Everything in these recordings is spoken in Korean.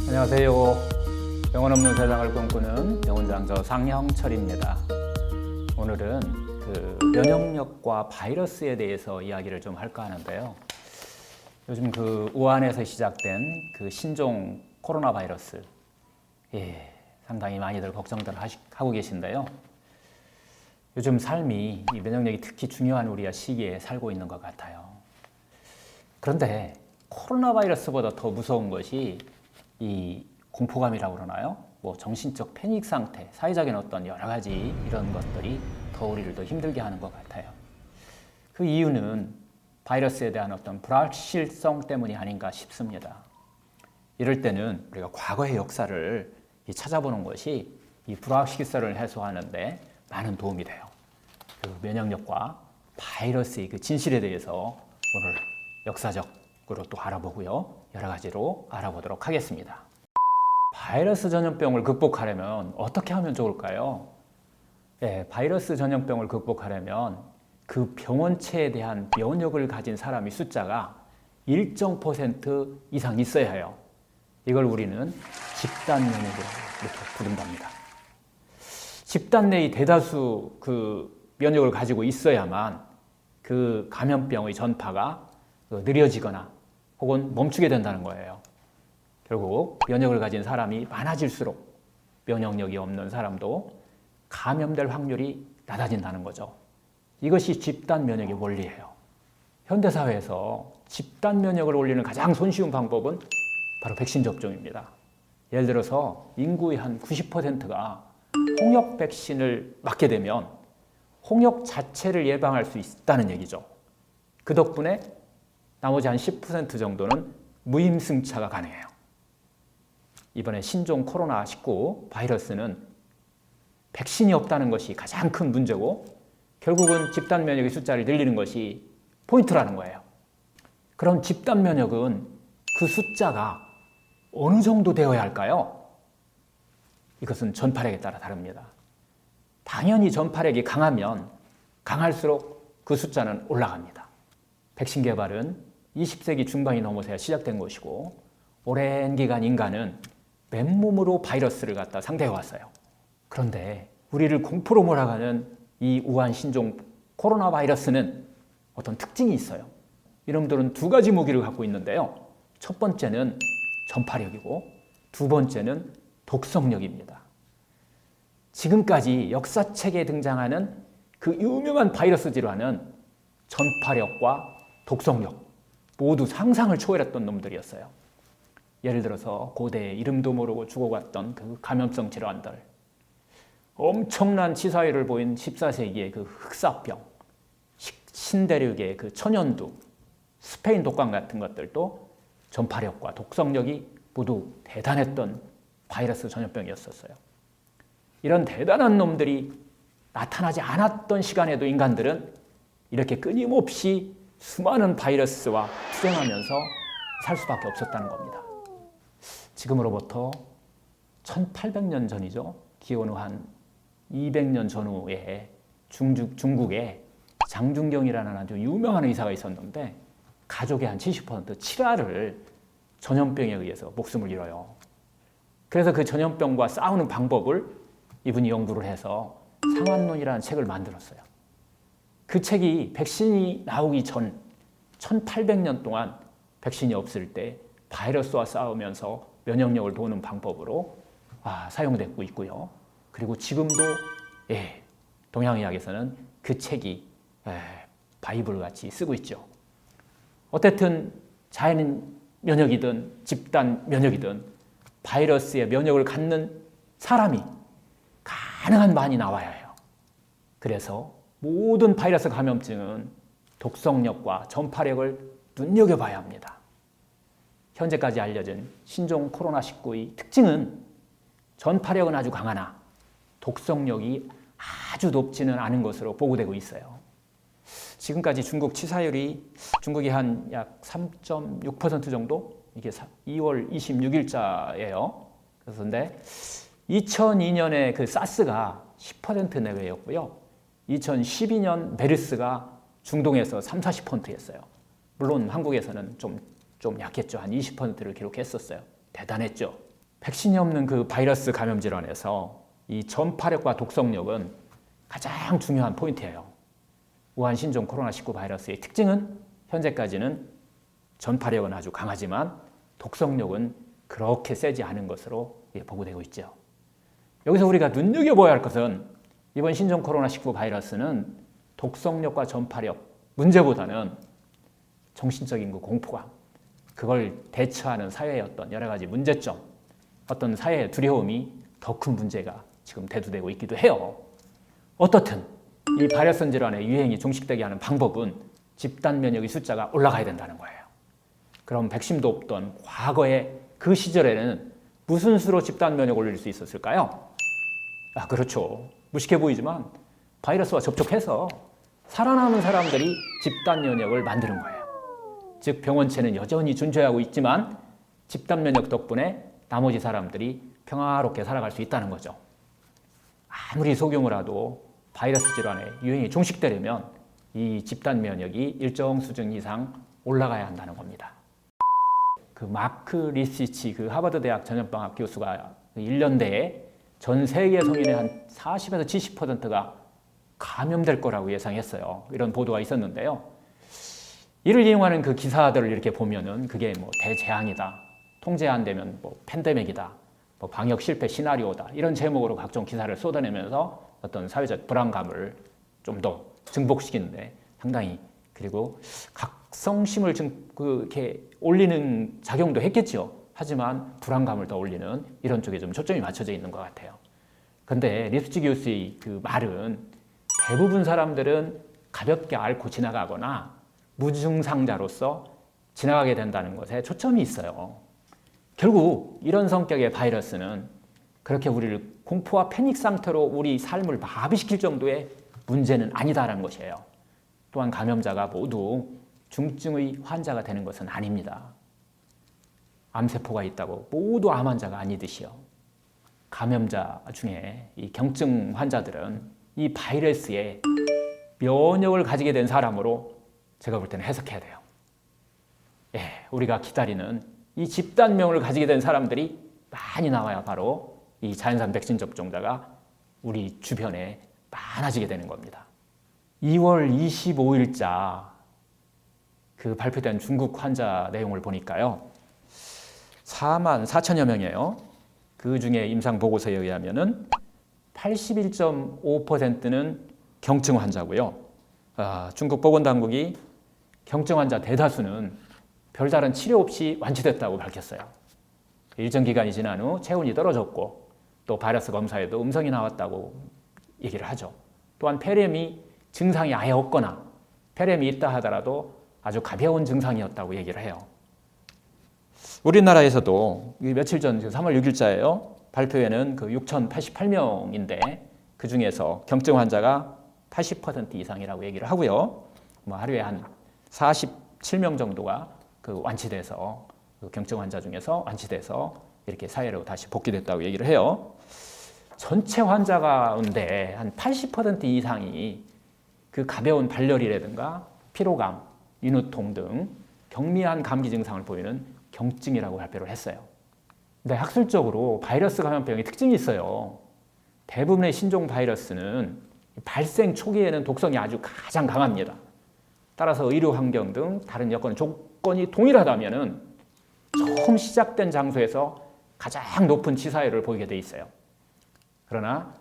안녕하세요. 병원 없는 세상을 꿈꾸는 병원장저 상형철입니다. 오늘은 면역력과 바이러스에 대해서 이야기를 좀 할까 하는데요. 요즘 우한에서 시작된 신종 코로나 바이러스, 상당히 많이들 걱정들 하고 계신데요. 요즘 삶이 이 면역력이 특히 중요한 우리가 시기에 살고 있는 것 같아요. 그런데 코로나 바이러스보다 더 무서운 것이 이 공포감이라고 그러나요? 정신적 패닉 상태, 사회적인 어떤 여러 가지 이런 것들이 더 우리를 더 힘들게 하는 것 같아요. 그 이유는 바이러스에 대한 어떤 불확실성 때문이 아닌가 싶습니다. 이럴 때는 우리가 과거의 역사를 찾아보는 것이 이 불확실성을 해소하는 데 많은 도움이 돼요. 면역력과 바이러스의 진실에 대해서 오늘 역사적으로 또 알아보고요. 여러 가지로 알아보도록 하겠습니다. 바이러스 전염병을 극복하려면 어떻게 하면 좋을까요? 바이러스 전염병을 극복하려면 그 병원체에 대한 면역을 가진 사람의 숫자가 일정 퍼센트 이상 있어야 해요. 이걸 우리는 집단 면역이라고 이렇게 부른답니다. 집단 내의 대다수 면역을 가지고 있어야만 그 감염병의 전파가 느려지거나 혹은 멈추게 된다는 거예요. 결국 면역을 가진 사람이 많아질수록 면역력이 없는 사람도 감염될 확률이 낮아진다는 거죠. 이것이 집단 면역의 원리예요. 현대사회에서 집단 면역을 올리는 가장 손쉬운 방법은 바로 백신 접종입니다. 예를 들어서 인구의 한 90%가 홍역 백신을 맞게 되면 홍역 자체를 예방할 수 있다는 얘기죠. 그 덕분에 나머지 한 10% 정도는 무임승차가 가능해요. 이번에 신종 코로나19 바이러스는 백신이 없다는 것이 가장 큰 문제고 결국은 집단 면역의 숫자를 늘리는 것이 포인트라는 거예요. 그럼 집단 면역은 그 숫자가 어느 정도 되어야 할까요? 이것은 전파력에 따라 다릅니다. 당연히 전파력이 강하면 강할수록 그 숫자는 올라갑니다. 백신 개발은 20세기 중반이 넘어서야 시작된 것이고 오랜 기간 인간은 맨몸으로 바이러스를 갖다 상대해 왔어요. 그런데 우리를 공포로 몰아가는 이 우한 신종 코로나 바이러스는 어떤 특징이 있어요. 이놈들은 두 가지 무기를 갖고 있는데요. 첫 번째는 전파력이고 두 번째는 독성력입니다. 지금까지 역사책에 등장하는 그 유명한 바이러스 질환은 전파력과 독성력 모두 상상을 초월했던 놈들이었어요. 예를 들어서 고대에 이름도 모르고 죽어갔던 그 감염성 질환들, 엄청난 치사율을 보인 14세기의 그 흑사병, 신대륙의 그 천연두, 스페인 독감 같은 것들도 전파력과 독성력이 모두 대단했던 바이러스 전염병이었었어요. 이런 대단한 놈들이 나타나지 않았던 시간에도 인간들은 이렇게 끊임없이 수많은 바이러스와 투쟁하면서 살 수밖에 없었다는 겁니다. 지금으로부터 1800년 전이죠. 기원 후 한 200년 전후에 중국에 장준경이라는 아주 유명한 의사가 있었는데 가족의 한 70% 7화를 전염병에 의해서 목숨을 잃어요. 그래서 그 전염병과 싸우는 방법을 이분이 연구를 해서 상한론이라는 책을 만들었어요. 그 책이 백신이 나오기 전 1800년 동안 백신이 없을 때 바이러스와 싸우면서 면역력을 도우는 방법으로 사용되고 있고요. 그리고 지금도 동양의학에서는 그 책이 바이블 같이 쓰고 있죠. 어쨌든 자연 면역이든 집단 면역이든 바이러스의 면역을 갖는 사람이 가능한 많이 나와야 해요. 그래서 모든 바이러스 감염증은 독성력과 전파력을 눈여겨봐야 합니다. 현재까지 알려진 신종 코로나19의 특징은 전파력은 아주 강하나 독성력이 아주 높지는 않은 것으로 보고되고 있어요. 지금까지 중국 치사율이 중국이 한 약 3.6% 정도? 이게 2월 26일자예요. 그런데 2002년에 그 사스가 10% 내외였고요. 2012년 메르스가 중동에서 30-40%였어요. 물론 한국에서는 좀 약했죠. 한 20%를 기록했었어요. 대단했죠. 백신이 없는 그 바이러스 감염 질환에서 이 전파력과 독성력은 가장 중요한 포인트예요. 우한 신종 코로나19 바이러스의 특징은 현재까지는 전파력은 아주 강하지만 독성력은 그렇게 세지 않은 것으로 보고되고 있죠. 여기서 우리가 눈여겨봐야 할 것은 이번 신종 코로나19 바이러스는 독성력과 전파력 문제보다는 정신적인 그 공포감, 그걸 대처하는 사회의 어떤 여러 가지 문제점, 어떤 사회의 두려움이 더 큰 문제가 지금 대두되고 있기도 해요. 어떻든 이 바이러스 질환의 유행이 종식되게 하는 방법은 집단 면역의 숫자가 올라가야 된다는 거예요. 그럼 백신도 없던 과거의 그 시절에는 무슨 수로 집단 면역을 올릴 수 있었을까요? 그렇죠. 무식해 보이지만 바이러스와 접촉해서 살아남은 사람들이 집단 면역을 만드는 거예요. 즉 병원체는 여전히 존재하고 있지만 집단 면역 덕분에 나머지 사람들이 평화롭게 살아갈 수 있다는 거죠. 아무리 소규모라도 바이러스 질환의 유행이 종식되려면 이 집단 면역이 일정 수준 이상 올라가야 한다는 겁니다. 그 마크 리시치 그 하버드 대학 전염병학 교수가 1년 내에 전 세계 성인의 한 40에서 70%가 감염될 거라고 예상했어요. 이런 보도가 있었는데요. 이를 이용하는 그 기사들을 이렇게 보면은 그게 뭐 대재앙이다, 통제 안 되면 뭐 팬데믹이다, 뭐 방역 실패 시나리오다 이런 제목으로 각종 기사를 쏟아내면서 어떤 사회적 불안감을 좀 더 증폭시키는데 상당히 그리고 각성심을 이렇게 올리는 작용도 했겠죠. 하지만 불안감을 더 올리는 이런 쪽에 좀 초점이 맞춰져 있는 것 같아요. 근데 리스치 교수의 그 말은 대부분 사람들은 가볍게 앓고 지나가거나 무증상자로서 지나가게 된다는 것에 초점이 있어요. 결국 이런 성격의 바이러스는 그렇게 우리를 공포와 패닉 상태로 우리 삶을 마비시킬 정도의 문제는 아니다라는 것이에요. 또한 감염자가 모두 중증의 환자가 되는 것은 아닙니다. 암세포가 있다고 모두 암 환자가 아니듯이요. 감염자 중에 이 경증 환자들은 이 바이러스에 면역을 가지게 된 사람으로 제가 볼 때는 해석해야 돼요. 우리가 기다리는 이 집단명을 가지게 된 사람들이 많이 나와야 바로 이 자연산 백신 접종자가 우리 주변에 많아지게 되는 겁니다. 2월 25일자 그 발표된 중국 환자 내용을 보니까요. 4만 4천여 명이에요. 그 중에 임상 보고서에 의하면은 81.5%는 경증 환자고요. 중국 보건당국이 경증 환자 대다수는 별다른 치료 없이 완치됐다고 밝혔어요. 일정 기간이 지난 후 체온이 떨어졌고 또 바이러스 검사에도 음성이 나왔다고 얘기를 하죠. 또한 폐렴이 증상이 아예 없거나 폐렴이 있다 하더라도 아주 가벼운 증상이었다고 얘기를 해요. 우리나라에서도 며칠 전 3월 6일자예요. 발표에는 그 6,088명인데 그 중에서 경증 환자가 80% 이상이라고 얘기를 하고요. 뭐 하루에 한 47명 정도가 그 완치돼서 그 경증 환자 중에서 완치돼서 이렇게 사회로 다시 복귀됐다고 얘기를 해요. 전체 환자 가운데 한 80% 이상이 그 가벼운 발열이라든가 피로감, 인후통 등 경미한 감기 증상을 보이는 경증이라고 발표를 했어요. 근데 학술적으로 바이러스 감염병의 특징이 있어요. 대부분의 신종 바이러스는 발생 초기에는 독성이 아주 가장 강합니다. 따라서 의료 환경 등 다른 여건 조건이 동일하다면은 처음 시작된 장소에서 가장 높은 치사율을 보이게 돼 있어요. 그러나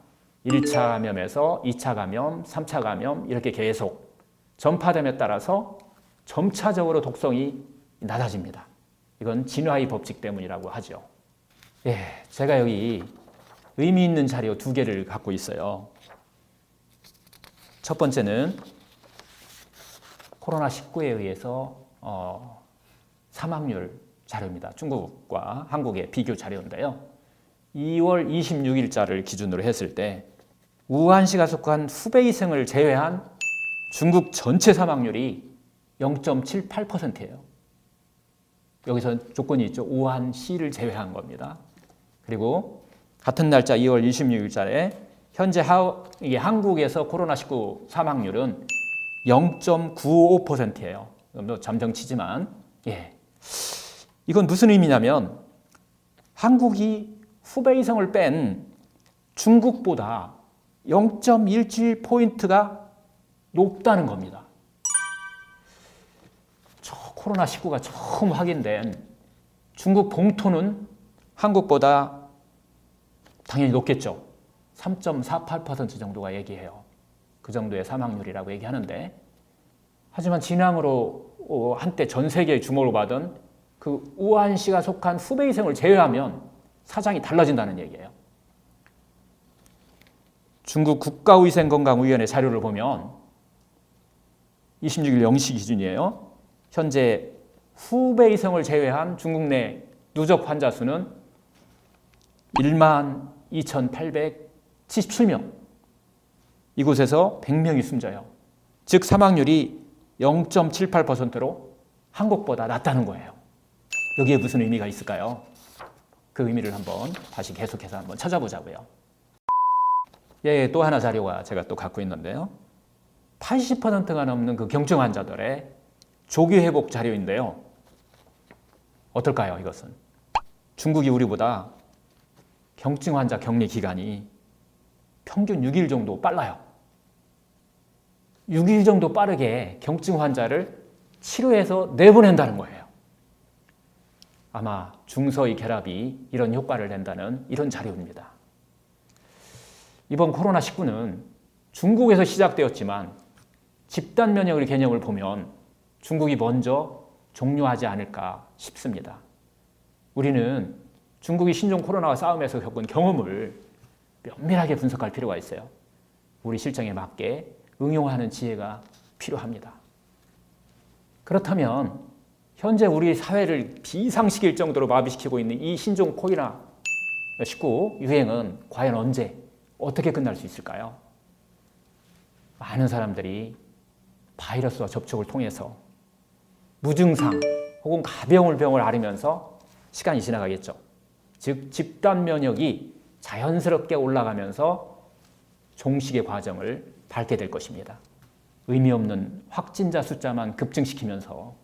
1차 감염에서 2차 감염, 3차 감염 이렇게 계속 전파됨에 따라서 점차적으로 독성이 낮아집니다. 이건 진화의 법칙 때문이라고 하죠. 제가 여기 의미 있는 자료 2개를 갖고 있어요. 첫 번째는 코로나19에 의해서 사망률 자료입니다. 중국과 한국의 비교 자료인데요. 2월 26일자를 기준으로 했을 때 우한시가 속한 후베이성을 제외한 중국 전체 사망률이 0.78%예요. 여기서 조건이 있죠. 우한시를 제외한 겁니다. 그리고 같은 날짜 2월 26일자에 현재 한국에서 코로나19 사망률은 0.95%예요. 잠정치지만 이건 무슨 의미냐면 한국이 후베이 성을 뺀 중국보다 0.17포인트가 높다는 겁니다. 코로나19가 처음 확인된 중국 본토는 한국보다 당연히 높겠죠. 3.48% 정도가 얘기해요. 그 정도의 사망률이라고 얘기하는데, 하지만 진앙으로 한때 전 세계의 주목을 받은 그 우한시가 속한 후베이성을 제외하면 사정이 달라진다는 얘기예요. 중국 국가위생건강위원회 자료를 보면 26일 0시 기준이에요. 현재 후베이성을 제외한 중국 내 누적 환자 수는 12,877명. 이곳에서 100명이 숨져요. 즉 사망률이 0.78%로 한국보다 낮다는 거예요. 여기에 무슨 의미가 있을까요? 그 의미를 한번 다시 계속해서 한번 찾아보자고요. 예, 또 하나 자료가 제가 또 갖고 있는데요. 80%가 넘는 그 경증 환자들의 조기 회복 자료인데요. 어떨까요, 이것은? 중국이 우리보다 경증 환자 격리 기간이 평균 6일 정도 빨라요. 6일 정도 빠르게 경증 환자를 치료해서 내보낸다는 거예요. 아마 중서의 결합이 이런 효과를 낸다는 이런 자료입니다. 이번 코로나19는 중국에서 시작되었지만 집단 면역의 개념을 보면 중국이 먼저 종료하지 않을까 싶습니다. 우리는 중국이 신종 코로나와 싸움에서 겪은 경험을 면밀하게 분석할 필요가 있어요. 우리 실정에 맞게 응용하는 지혜가 필요합니다. 그렇다면 현재 우리 사회를 비상시킬 정도로 마비시키고 있는 이 신종 코로나19 유행은 과연 언제, 어떻게 끝날 수 있을까요? 많은 사람들이 바이러스와 접촉을 통해서 무증상 혹은 가벼운 병을 앓으면서 시간이 지나가겠죠. 즉 집단 면역이 자연스럽게 올라가면서 종식의 과정을 밟게 될 것입니다. 의미 없는 확진자 숫자만 급증시키면서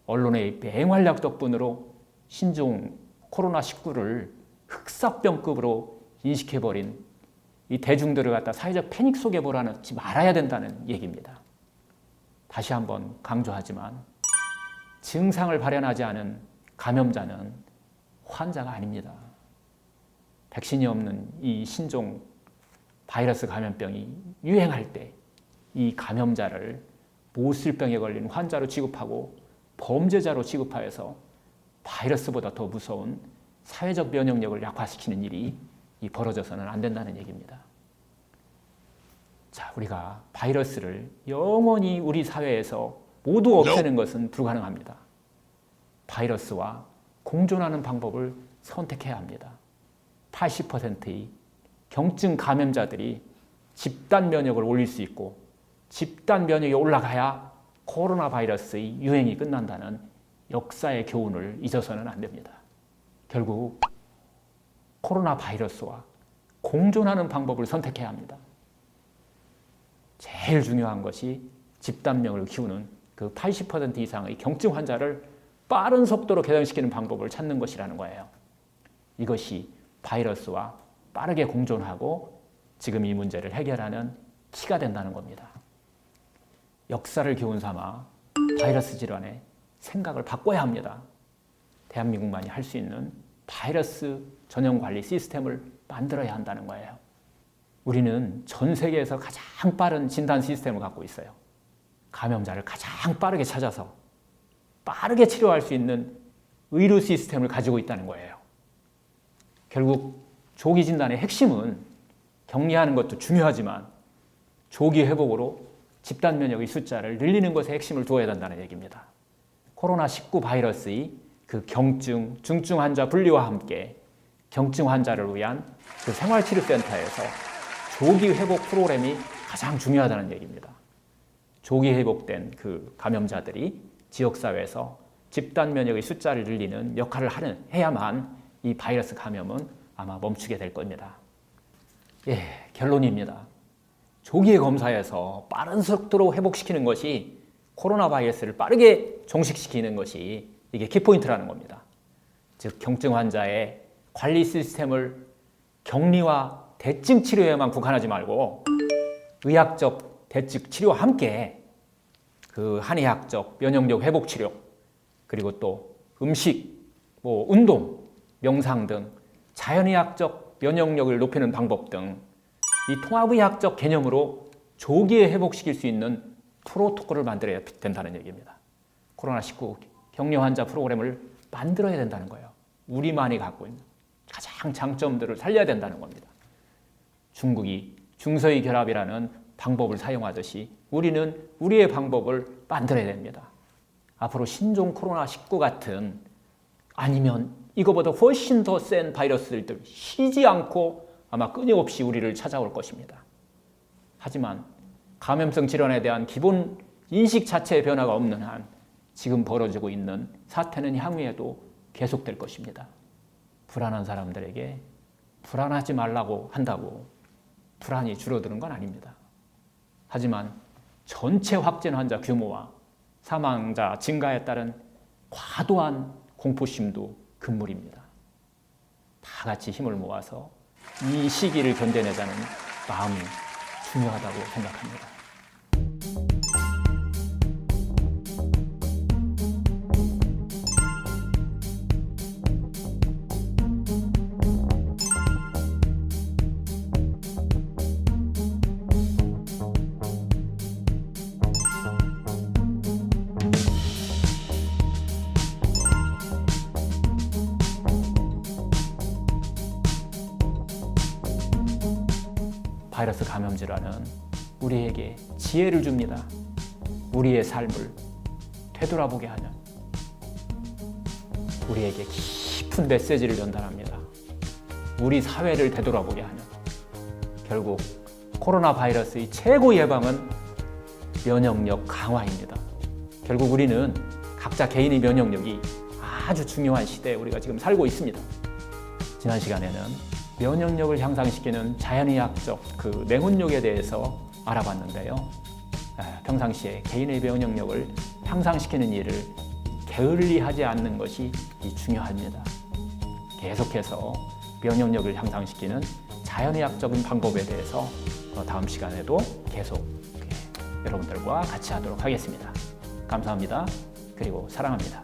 언론의 맹활약 덕분으로 신종 코로나19를 흑사병급으로 인식해버린 이 대중들을 갖다 사회적 패닉 속에 몰아넣지 말아야 된다는 얘기입니다. 다시 한번 강조하지만 증상을 발현하지 않은 감염자는 환자가 아닙니다. 백신이 없는 이 신종 바이러스 감염병이 유행할 때 이 감염자를 모슬병에 걸린 환자로 취급하고 범죄자로 취급하여서 바이러스보다 더 무서운 사회적 면역력을 약화시키는 일이 벌어져서는 안 된다는 얘기입니다. 자, 우리가 바이러스를 영원히 우리 사회에서 모두 없애는 것은 불가능합니다. 바이러스와 공존하는 방법을 선택해야 합니다. 80%의 경증 감염자들이 집단 면역을 올릴 수 있고 집단 면역이 올라가야 코로나 바이러스의 유행이 끝난다는 역사의 교훈을 잊어서는 안 됩니다. 결국 코로나 바이러스와 공존하는 방법을 선택해야 합니다. 제일 중요한 것이 집단면역을 키우는 그 80% 이상의 경증 환자를 빠른 속도로 개선시키는 방법을 찾는 것이라는 거예요. 이것이 바이러스와 빠르게 공존하고 지금 이 문제를 해결하는 키가 된다는 겁니다. 역사를 교훈 삼아 바이러스 질환의 생각을 바꿔야 합니다. 대한민국만이 할 수 있는 바이러스 전형 관리 시스템을 만들어야 한다는 거예요. 우리는 전 세계에서 가장 빠른 진단 시스템을 갖고 있어요. 감염자를 가장 빠르게 찾아서 빠르게 치료할 수 있는 의료 시스템을 가지고 있다는 거예요. 결국 조기 진단의 핵심은 격리하는 것도 중요하지만 조기 회복으로 집단 면역의 숫자를 늘리는 것에 핵심을 두어야 된다는 얘기입니다. 코로나19 바이러스의 그 경증, 중증 환자 분리와 함께 경증 환자를 위한 그 생활치료센터에서 조기 회복 프로그램이 가장 중요하다는 얘기입니다. 조기 회복된 그 감염자들이 지역사회에서 집단 면역의 숫자를 늘리는 역할을 해야만 이 바이러스 감염은 아마 멈추게 될 겁니다. 예, 결론입니다. 조기에 검사해서 빠른 속도로 회복시키는 것이 코로나 바이러스를 빠르게 종식시키는 것이 이게 키포인트라는 겁니다. 즉 경증 환자의 관리 시스템을 격리와 대증 치료에만 국한하지 말고 의학적 대증 치료와 함께 그 한의학적 면역력 회복 치료, 그리고 또 음식, 운동, 명상 등 자연의학적 면역력을 높이는 방법 등 이 통합의학적 개념으로 조기에 회복시킬 수 있는 프로토콜을 만들어야 된다는 얘기입니다. 코로나19 격리 환자 프로그램을 만들어야 된다는 거예요. 우리만이 갖고 있는 가장 장점들을 살려야 된다는 겁니다. 중국이 중서의 결합이라는 방법을 사용하듯이 우리는 우리의 방법을 만들어야 됩니다. 앞으로 신종 코로나19 같은, 아니면 이거보다 훨씬 더 센 바이러스들 쉬지 않고 아마 끊임없이 우리를 찾아올 것입니다. 하지만 감염성 질환에 대한 기본 인식 자체의 변화가 없는 한 지금 벌어지고 있는 사태는 향후에도 계속될 것입니다. 불안한 사람들에게 불안하지 말라고 한다고 불안이 줄어드는 건 아닙니다. 하지만 전체 확진 환자 규모와 사망자 증가에 따른 과도한 공포심도 금물입니다. 다 같이 힘을 모아서 이 시기를 견뎌내자는 마음이 중요하다고 생각합니다. 바이러스 감염 질환은 우리에게 지혜를 줍니다. 우리의 삶을 되돌아보게 하는, 우리에게 깊은 메시지를 전달합니다. 우리 사회를 되돌아보게 하는, 결국 코로나 바이러스의 최고 예방은 면역력 강화입니다. 결국 우리는 각자 개인의 면역력이 아주 중요한 시대에 우리가 지금 살고 있습니다. 지난 시간에는 면역력을 향상시키는 자연의학적 그 냉온욕에 대해서 알아봤는데요. 평상시에 개인의 면역력을 향상시키는 일을 게을리하지 않는 것이 중요합니다. 계속해서 면역력을 향상시키는 자연의학적인 방법에 대해서 다음 시간에도 계속 여러분들과 같이 하도록 하겠습니다. 감사합니다. 그리고 사랑합니다.